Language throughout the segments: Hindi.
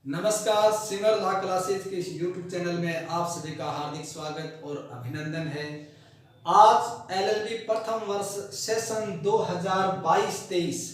नमस्कार, सिमर लॉ क्लासेज के इस YouTube चैनल में आप सभी का हार्दिक स्वागत और अभिनंदन है। आज एलएलबी प्रथम वर्ष सेशन 2022-23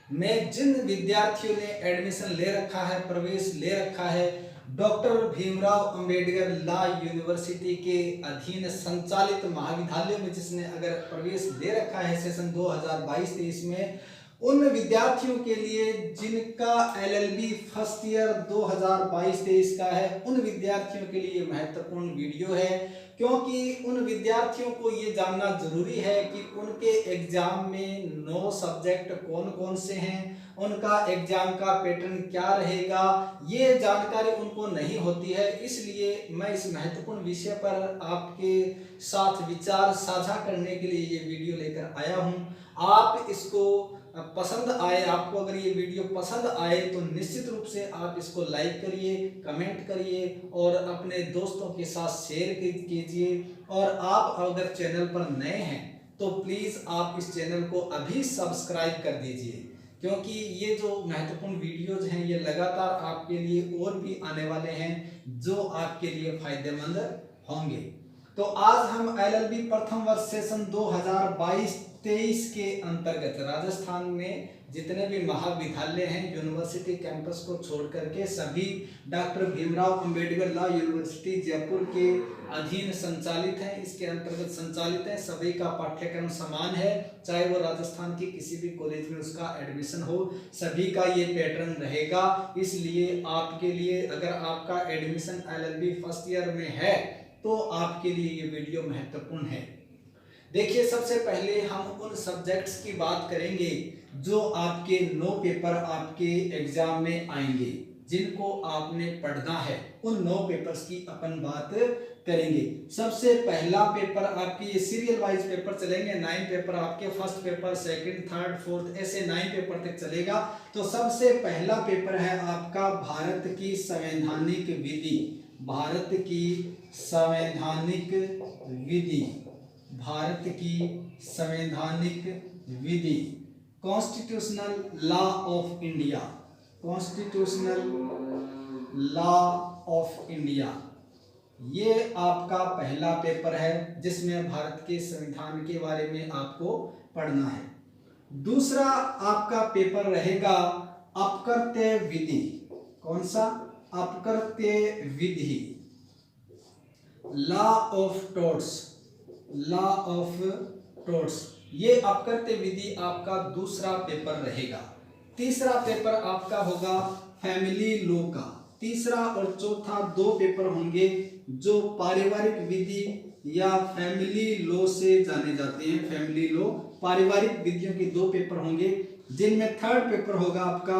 में जिन विद्यार्थियों ने एडमिशन ले रखा है, प्रवेश ले रखा है, doctor Bhimrao Ambedkar law university के अधीन संचालित महाविद्यालयों में जिसने अगर प्रवेश ले रखा है सेशन 2022-23 में, उन विद्यार्थियों के लिए जिनका एलएलबी फर्स्ट ईयर 2022-23 का है, उन विद्यार्थियों के लिए महत्वपूर्ण वीडियो है, क्योंकि उन विद्यार्थियों को ये जानना जरूरी है कि उनके एग्जाम में 9 सब्जेक्ट कौन कौन से हैं, उनका एग्जाम का पैटर्न क्या रहेगा, ये जानकारी उनको नहीं होती है। इसलिए मैं इस महत्वपूर्ण विषय पर आपके साथ विचार साझा करने के लिए ये वीडियो लेकर आया हूँ। आप इसको पसंद आए, आपको अगर ये वीडियो पसंद आए तो निश्चित रूप से आप इसको लाइक करिए, कमेंट करिए और अपने दोस्तों के साथ शेयर कीजिए। और आप अगर चैनल पर नए हैं तो प्लीज़ आप इस चैनल को अभी सब्सक्राइब कर दीजिए, क्योंकि ये जो महत्वपूर्ण वीडियोज हैं ये लगातार आपके लिए और भी आने वाले हैं जो आपके लिए फायदेमंद होंगे। तो आज हम एलएलबी प्रथम वर्ष सेशन 2022-23 के अंतर्गत राजस्थान में जितने भी महाविद्यालय हैं, यूनिवर्सिटी कैंपस को छोड़ करके सभी doctor Bhimrao Ambedkar law university Jaipur के अधीन संचालित हैं, इसके अंतर्गत संचालित हैं। सभी का पाठ्यक्रम समान है, चाहे वो राजस्थान के किसी भी कॉलेज में उसका एडमिशन हो, सभी का ये पैटर्न रहेगा। इसलिए आपके लिए अगर आपका एडमिशन एलएलबी फर्स्ट ईयर में है तो आपके लिए ये वीडियो महत्वपूर्ण है। देखिए, सबसे पहले हम उन सब्जेक्ट्स की बात करेंगे जो आपके 9 पेपर आपके एग्जाम में आएंगे, जिनको आपने पढ़ना है। उन 9 पेपर्स की अपन बात करेंगे। सबसे पहला पेपर आपकी, ये सीरियल वाइज पेपर चलेंगे, 9 पेपर आपके, first paper, second, third, fourth, ऐसे 9 पेपर तक चलेगा। तो सबसे पहला पेपर है आपका भारत की संवैधानिक विधि। भारत की संवैधानिक विधि, भारत की संवैधानिक विधि, constitutional law of India, constitutional law of India. ये आपका पहला पेपर है जिसमें भारत के संविधान के बारे में आपको पढ़ना है। दूसरा आपका पेपर रहेगा अपकृत्य विधि। कौन सा? अपकृत्य विधि, लॉ ऑफ टोर्ट्स, लॉ ऑफ टोर्ट्स। ये अपकृत्य विधि आपका दूसरा पेपर रहेगा। तीसरा पेपर आपका होगा फैमिली लॉ का। तीसरा और चौथा 2 पेपर होंगे जो पारिवारिक विधि या फैमिली लॉ से जाने जाते हैं। फैमिली लॉ, पारिवारिक विधियों के 2 पेपर होंगे, जिनमें थर्ड पेपर होगा आपका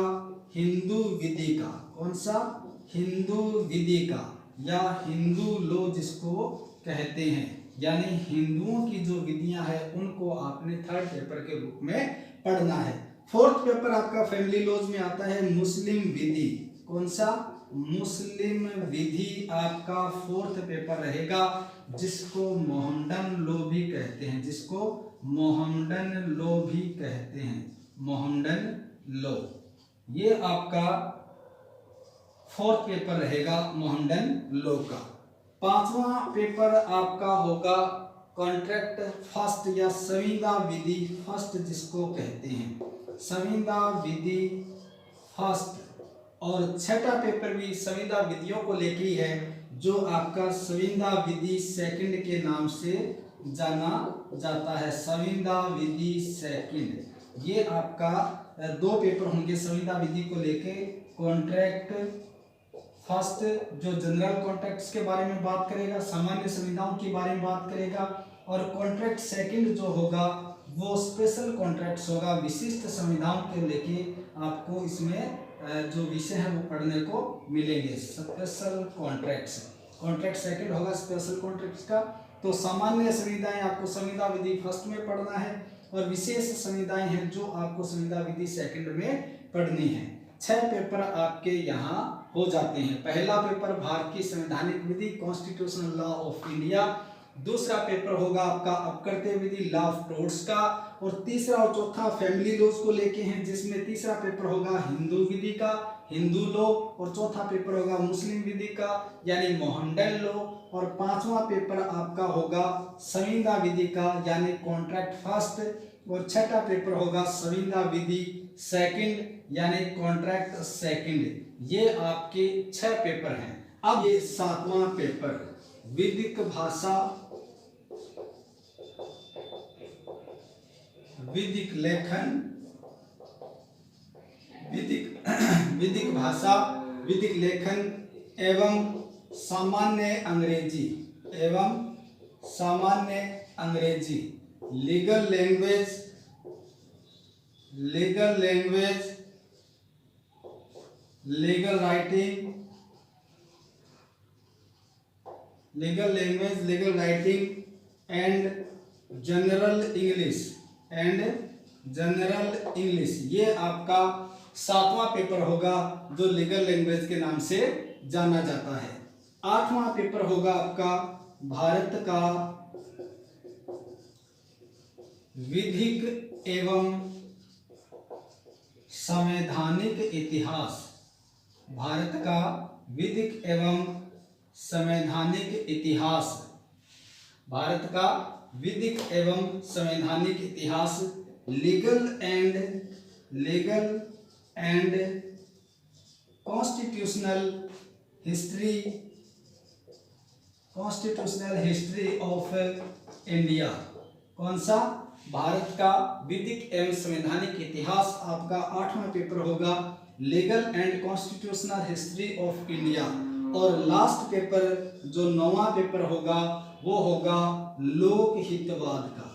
हिंदू विधि का। कौन सा? हिंदू विधि का, या हिंदू लॉ जिसको कहते हैं, यानी हिंदुओं की जो विधियां हैं उनको आपने थर्ड पेपर के रूप में पढ़ना है। फोर्थ पेपर आपका फैमिली लॉज में आता है मुस्लिम विधि। कौन सा? मुस्लिम विधि आपका फोर्थ पेपर रहेगा, जिसको मोहम्मडन लॉ भी कहते हैं, जिसको मोहम्मडन लॉ भी कहते हैं, मोहम्मडन लॉ। ये आपका फोर्थ पेपर रहेगा मोहम्मडन लॉ का। 5वां पेपर आपका होगा कॉन्ट्रैक्ट फर्स्ट या संविदा विधि फर्स्ट जिसको कहते हैं, संविदा विधि फर्स्ट। और 6ठा पेपर भी संविदा विधियों को लेके ही है, जो आपका संविदा विधि सेकंड के नाम से जाना जाता है, संविदा विधि सेकंड। ये आपका 2 पेपर होंगे संविदा विधि को लेके। कॉन्ट्रैक्ट फर्स्ट जो जनरल कॉन्ट्रैक्ट्स के बारे में बात करेगा, सामान्य संविदाओं के बारे में बात करेगा, और कॉन्ट्रैक्ट सेकंड जो होगा वो स्पेशल कॉन्ट्रैक्ट्स होगा, विशिष्ट संविदाओं के लेके आपको इसमें जो विषय है वो पढ़ने को मिलेंगे, स्पेशल कॉन्ट्रैक्ट्स। कॉन्ट्रैक्ट सेकंड होगा स्पेशल कॉन्ट्रैक्ट्स का। तो सामान्य संविदाएं आपको संविदा विधि फर्स्ट में पढ़ना है, और विशेष संविदाएं हैं जो आपको संविदा विधि सेकंड में पढ़नी है। 6 पेपर आपके यहाँ हो जाते हैं। पहला पेपर भारत की संवैधानिक विधि, कॉन्स्टिट्यूशनल लॉ ऑफ इंडिया। दूसरा पेपर होगा आपका अपकृत्य विधि, लॉ ऑफ टोर्ट्स का। और तीसरा और चौथा फैमिली लॉज को लेके हैं, जिसमें तीसरा पेपर होगा हिंदू विधि का, हिंदू लॉ, और चौथा पेपर होगा मुस्लिम विधि का यानी मोहनडल लॉ, और पांचवा पेपर आपका होगा संविदा विधि का यानी कॉन्ट्रैक्ट फर्स्ट, और छठा पेपर होगा संविदा विधि सेकंड यानी कॉन्ट्रैक्ट सेकंड। ये आपके 6 पेपर हैं। अब ये 7वां पेपर विधिक भाषा, विधिक लेखन, विधिक भाषा, विधिक लेखन एवं सामान्य अंग्रेजी, legal language, legal writing, and general English, ये आपका 7वां पेपर होगा जो लीगल लैंग्वेज के नाम से जाना जाता है। 8वां पेपर होगा आपका भारत का विधिक एवं संवैधानिक इतिहास, भारत का विधिक एवं संवैधानिक इतिहास, भारत का विधिक एवं संवैधानिक इतिहास, legal and constitutional history of India. कौन सा? भारत का विधिक एवं संवैधानिक इतिहास आपका 8वां पेपर होगा, legal and constitutional history of India. और लास्ट पेपर जो 9वां पेपर होगा वो होगा लोकहितवाद का,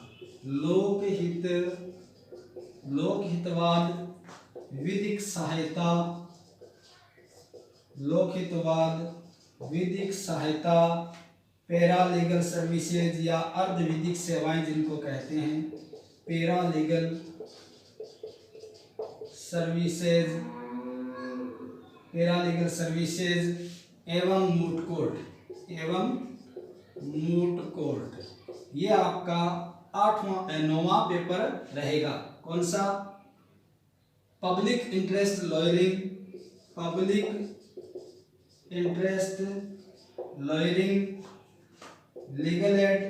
लोकहितवाद, विधिक सहायता, विधिक सहायता, पैरालीगल सर्विसेज या अर्ध विधिक सेवाएं जिनको कहते हैं, पैरालीगल सर्विसेज एवं मूट कोर्ट, ये आपका 9वां पेपर रहेगा। कौन सा? Public interest lawyering, legal aid,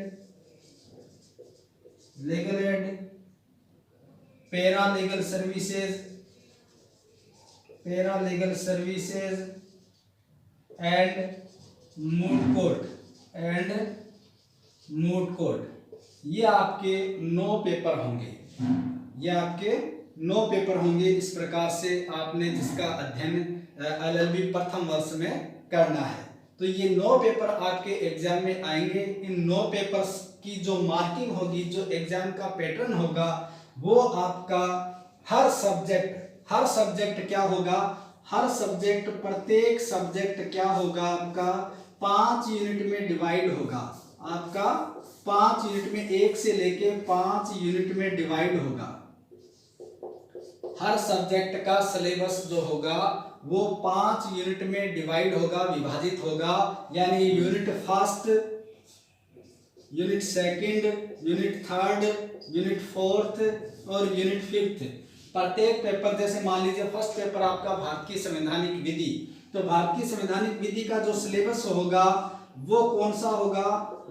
paralegal services and moot court. ये आपके 9 पेपर होंगे। इस प्रकार से आपने जिसका अध्ययन LLB प्रथम वर्ष में करना है। तो ये 9 पेपर आपके एग्जाम में आएंगे। इन 9 पेपर्स की जो मार्किंग होगी, जो एग्जाम का पैटर्न होगा, वो आपका हर सब्जेक्ट क्या होगा, प्रत्येक सब्जेक्ट क्या होगा आपका 5 यूनिट में डिवाइड होगा। आपका 5 यूनिट में 1 से लेके 5 यूनिट में डिवाइड होगा। हर सब्जेक्ट का सिलेबस जो होगा वो 5 यूनिट में डिवाइड होगा, विभाजित होगा। यानी unit first, unit second, unit third, unit fourth और यूनिट फिफ्थ। प्रत्येक पेपर, जैसे मान लीजिए फर्स्ट पेपर आपका भारतीय संवैधानिक विधि, तो भारतीय संवैधानिक विधि का जो सिलेबस होगा वो कौन सा होगा,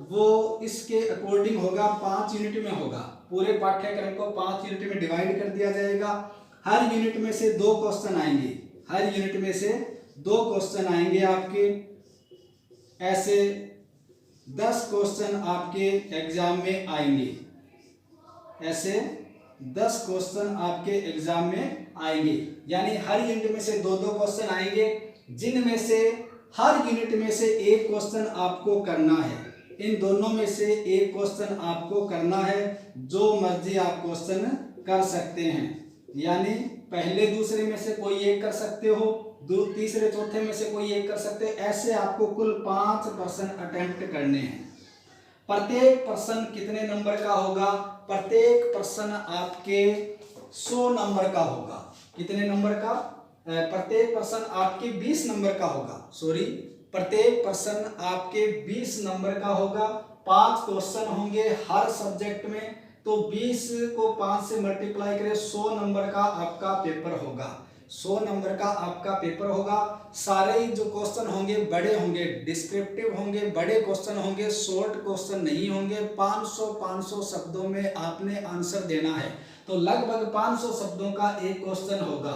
वो इसके अकॉर्डिंग होगा, 5 यूनिट में होगा। पूरे पाठ्यक्रम को 5 यूनिट में डिवाइड कर दिया जाएगा। हर यूनिट में से 2 क्वेश्चन आएंगे, आपके ऐसे 10 क्वेश्चन आपके एग्जाम में आएंगे, ऐसे 10 क्वेश्चन आपके एग्जाम में आएंगे। यानी हर यूनिट में से 2-2 क्वेश्चन आएंगे, जिनमें से हर यूनिट में से 1 क्वेश्चन आपको करना है। इन दोनों में से 1 क्वेश्चन आपको करना है, जो मर्जी आप क्वेश्चन कर सकते हैं। यानी पहले दूसरे में से कोई एक कर सकते हो, तीसरे चौथे में से कोई एक कर सकते हो। ऐसे आपको कुल 5 प्रश्न अटेम्प्ट करने हैं। प्रत्येक प्रश्न कितने नंबर का होगा? प्रत्येक प्रश्न आपके 100 नंबर का होगा। कितने नंबर का? प्रत्येक प्रश्न आपके 20 नंबर का होगा। प्रत्येक प्रश्न आपके 20 नंबर का होगा। 5 क्वेश्चन होंगे हर सब्जेक्ट में, तो 20 को 5 से मल्टीप्लाई करें, 100 नंबर का आपका पेपर होगा। 100 नंबर का आपका पेपर होगा। सारे ही जो क्वेश्चन होंगे बड़े होंगे, डिस्क्रिप्टिव होंगे, बड़े क्वेश्चन होंगे, शॉर्ट क्वेश्चन नहीं होंगे। 500 शब्दों में आपने आंसर देना है। तो लगभग 500 शब्दों का एक क्वेश्चन होगा।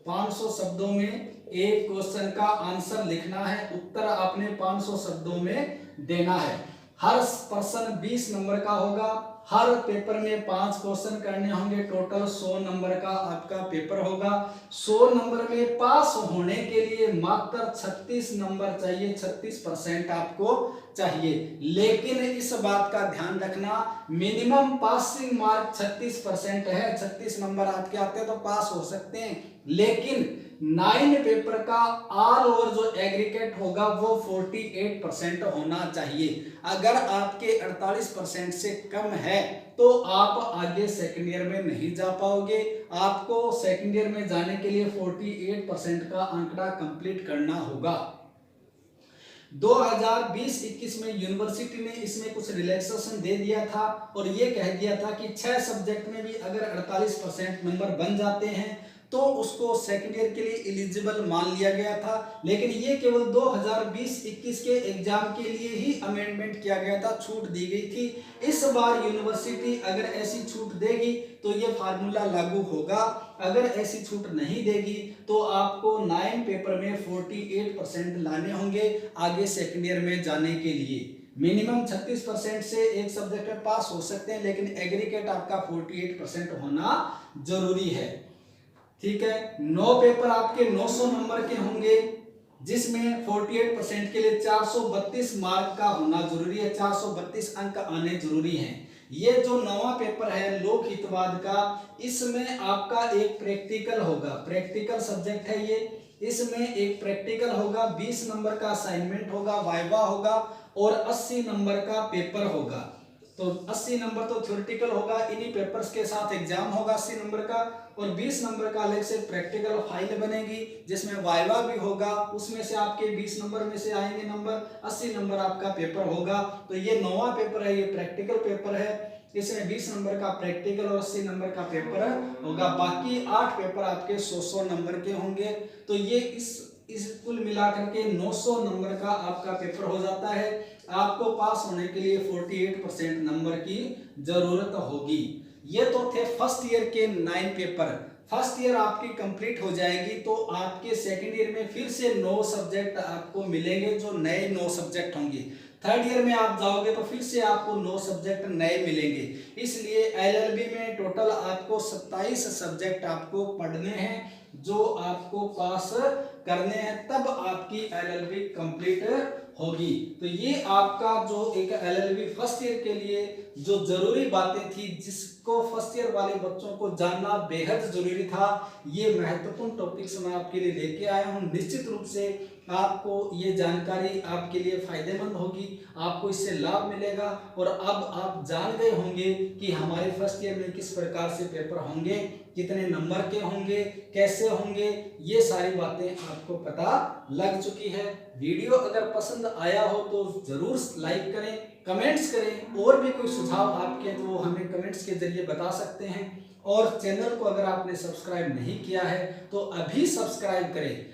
500 शब्दों में एक क्वेश्चन का आंसर लिखना है, उत्तर आपने 500 शब्दों में देना है। हर प्रश्न 20 नंबर का होगा। हर पेपर में 5 क्वेश्चन करने होंगे। टोटल 100 नंबर का आपका पेपर होगा। 100 नंबर में पास होने के लिए मात्र 36 नंबर चाहिए, 36% आपको चाहिए। लेकिन इस बात का ध्यान रखना, मिनिमम पासिंग मार्क 36% है। 36 नंबर आपके आते हैं तो पास हो सकते हैं, लेकिन 9 पेपर का ऑल ओवर जो एग्रीगेट होगा वो 48% होना चाहिए। अगर आपके 48% से कम है तो आप आगे सेकंड ईयर में नहीं जा पाओगे। आपको सेकंड ईयर में जाने के लिए 48% का आंकड़ा कंप्लीट करना होगा। 2020-21 में यूनिवर्सिटी ने इसमें कुछ रिलैक्सेशन दे दिया था और ये कह दिया था कि 6 सब्जेक्ट में भी अगर 48% नंबर बन जाते हैं तो उसको सेकंड ईयर के लिए एलिजिबल मान लिया गया था। लेकिन ये केवल 2020-21 के एग्जाम के लिए ही अमेंडमेंट किया गया था, छूट दी गई थी। इस बार यूनिवर्सिटी अगर ऐसी छूट देगी तो ये फार्मूला लागू होगा। अगर ऐसी छूट नहीं देगी तो आपको 9 पेपर में 48% लाने होंगे आगे सेकंड ईयर में जाने के लिए। मिनिमम 36% से एक सब्जेक्ट में पास हो सकते हैं, लेकिन एग्रीगेट आपका 48% होना जरूरी है। ठीक है, 9 पेपर आपके 900 नंबर के होंगे, जिसमें 48% के लिए 432 मार्क का होना जरूरी है। 432 अंक आने जरूरी हैं। ये जो 9वां पेपर है लोक हितवाद का, इसमें आपका एक प्रैक्टिकल होगा। प्रैक्टिकल सब्जेक्ट है ये। इसमें एक प्रैक्टिकल होगा, 20 नंबर का असाइनमेंट होगा, वाइवा होगा और 80 नंबर का पेपर होगा। तो 80 नंबर तो थ्योरेटिकल होगा, इन्हीं पेपर्स के साथ एग्जाम होगा 80 नंबर का, और 20 नंबर का अलग से प्रैक्टिकल फाइल बनेगी जिसमें वाइवा भी होगा। उसमें से आपके 20 नंबर में से आएंगे नंबर, 80 नंबर आपका पेपर होगा। तो ये 9वां पेपर है, ये प्रैक्टिकल पेपर है। इसमें 20 नंबर का प्रैक्टिकल और 80 नंबर का पेपर होगा। बाकी 8 पेपर आपके 100 नंबर के होंगे। तो ये इस कुल मिलाकर के 900 नंबर का आपका पेपर हो जाता है। आपको पास होने के लिए 48% नंबर की जरूरत होगी। ये तो थे फर्स्ट ईयर के 9 पेपर। फर्स्ट ईयर आपकी कंप्लीट हो जाएगी तो आपके सेकंड ईयर में फिर से 9 सब्जेक्ट आपको मिलेंगे, जो नए 9 सब्जेक्ट होंगे। थर्ड ईयर में आप जाओगे तो फिर से आपको 9 सब्जेक्ट नए मिलेंगे। इसलिए एलएलबी में टोटल आपको 27 सब्जेक्ट आपको पढ़ने हैं, जो आपको पास करने हैं, तब आपकी एलएलबी कंप्लीट होगी। तो ये आपका जो एक एलएलबी फर्स्ट ईयर के लिए जो जरूरी बातें थी, जिसको फर्स्ट ईयर वाले बच्चों को जानना बेहद जरूरी था, ये महत्वपूर्ण टॉपिक्स मैं आपके लिए लेके आया हूँ। निश्चित रूप से आपको ये जानकारी आपके लिए फायदेमंद होगी, आपको इससे लाभ मिलेगा। और अब आप जान गए होंगे कि हमारे फर्स्ट ईयर में किस प्रकार से पेपर होंगे, कितने नंबर के होंगे, कैसे होंगे, ये सारी बातें आपको पता लग चुकी है। वीडियो अगर पसंद आया हो तो जरूर लाइक करें, कमेंट्स करें। और भी कोई सुझाव आपके तो वो हमें कमेंट्स के जरिए बता सकते हैं। और चैनल को अगर आपने सब्सक्राइब नहीं किया है तो अभी सब्सक्राइब करें।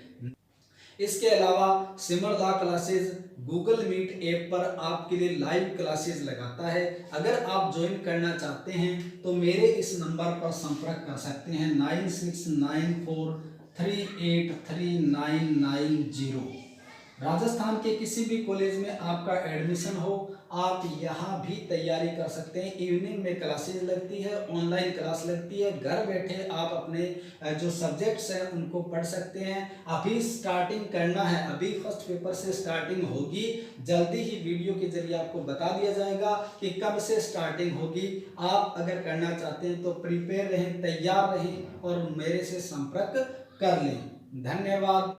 इसके अलावा Simar law classes Google Meet app पर आपके लिए लाइव क्लासेस लगाता है। अगर आप ज्वाइन करना चाहते हैं तो मेरे इस नंबर पर संपर्क कर सकते हैं 9694383990। राजस्थान के किसी भी कॉलेज में आपका एडमिशन हो, आप यहाँ भी तैयारी कर सकते हैं। इवनिंग में क्लासेज लगती है, ऑनलाइन क्लास लगती है, घर बैठे आप अपने जो सब्जेक्ट्स हैं उनको पढ़ सकते हैं। अभी स्टार्टिंग करना है, अभी फर्स्ट पेपर से स्टार्टिंग होगी। जल्दी ही वीडियो के जरिए आपको बता दिया जाएगा कि कब से स्टार्टिंग होगी। आप अगर करना चाहते हैं तो प्रिपेयर रहें, तैयार रहें और मेरे से संपर्क कर लें। धन्यवाद।